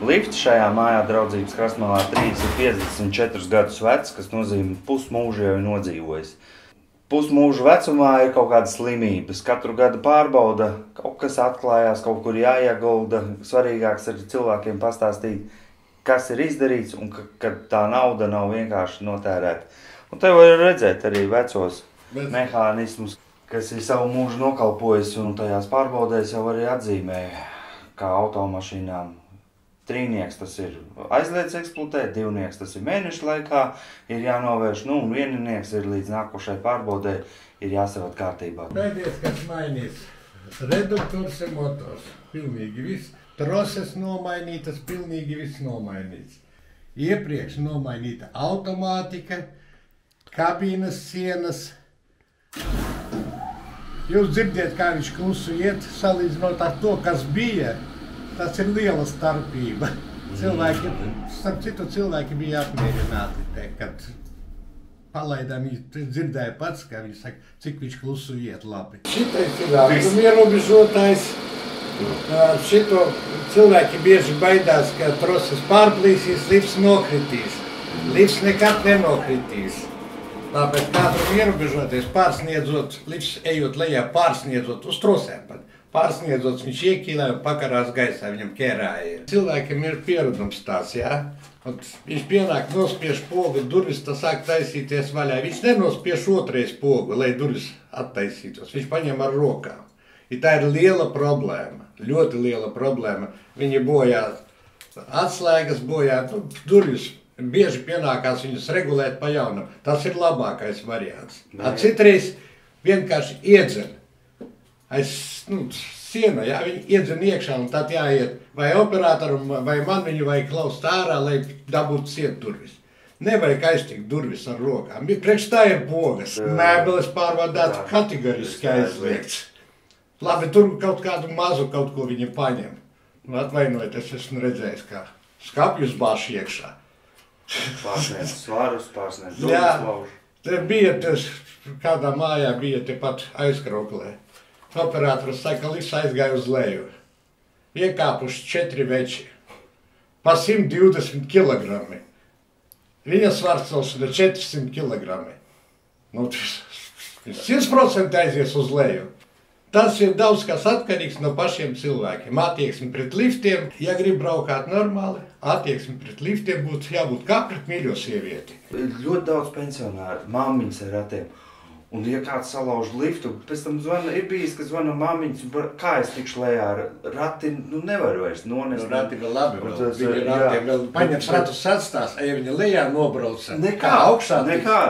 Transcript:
Lifts šajā mājā Draudzības krastmalā 54 gadus vecs, kas nozīmē pusmūžu jau ir nodzīvojis. Pusmūžu vecumā ir kaut kādas slimības, katru gadu pārbauda, kaut kas atklājās, kaut kur jāiegulda. Svarīgāks ir cilvēkiem pastāstīt, kas ir izdarīts un ka tā nauda nav vienkārši notērēta. Un te var redzēt arī vecos mehānismus, kas ir savu mūžu nokalpojis un tajās pārbaudēs jau arī atzīmē, kā automašīnām. Trīnieks tas ir aizliedz eksploatēt, divnieks tas ir mēnešu laikā, ir jānovērš, un vieninieks ir līdz nākošai pārbaudē, ir jāsavat kārtībā. Pēdējais, kas mainīs, reduktors ir motors, pilnīgi viss. Troses nomainītas, pilnīgi viss nomainīts. Iepriekš nomainīta automātika, kabīnes sienas. Jūs dzirdiet, kā viņš klusu iet, salīdzinot ar to, kas bija. Tas ir liela starpība. Starp citu cilvēki bija apmierināti te, kad palaidām, dzirdēja pats, kā viņi saka, cik viņš klusu iet labi. Šitais ir ātruma ierobežotājs. Šito cilvēki bieži baidās, ka troses pārplīsīs, lifts nokritīs. Lifts nekad nenokritīs. Tāpēc ātruma ierobežotājs pārsniedzot, lifts ejot lejā, pārsniedzot uz trosēm pat. Pārsniedzot, viņš iekīlē un pakarās gaisā, viņam kērāja. Cilvēkiem ir pieredums tās, jā? Un viņš pienāk, nospiež pogu, durvis, tas sāk taisīties vaļā. Viņš nenospiež otrais pogu, lai durvis attaisītos. Viņš paņem ar rokām. I tā ir liela problēma, ļoti liela problēma. Viņi bojā atslēgas, bojā durvis. Bieži pienākās viņus regulēt pa jaunam. Tas ir labākais variants. Citreiz vienkārši iedzen. Siena, jā, viņi iedzen iekšā un tad jāiet vai operatoram, vai man viņu vajag klaust ārā, lai dabūtu ciet durvis. Nevajag aiztikt durvis ar rokām. Priekš tā ir pogas. Mēbeles pārvadāt kategoriski aizliegts. Labi, tur kaut kādu mazu kaut ko viņi paņem. Atvainojiet, es esmu redzējis, kā skapjus bāž iekšā. Pārsniedz svarus, pārsniedz durvis lauž. Te bija, kādā mājā bija tepat aizkrauklē. Operators saka, ka lifts aizgāja uz leju. Iekāpuši 4 veči. Pa 120 kg. Viņa svars ir 400 kg. 100% aizies uz leju. Tas ir daudz kas atkarīgs no pašiem cilvēkiem. Attieksmi pret liftiem, ja grib braukāt normāli, attieksmi pret liftiem būtu jābūt kā pret mīļo sievieti. Ļoti daudz pensionāru, māmiņas ar ratiem. Un, ja kāds salauž liftu, pēc tam zvana, ir bijis, ka zvana māmiņas, kā es tikšu lejā ar rati, nevaru vairs nonest. Rati vēl labi, viņa ratiem vēl paņems ratus atstās, ja viņa lejā nobrauca. Nekā, augšā.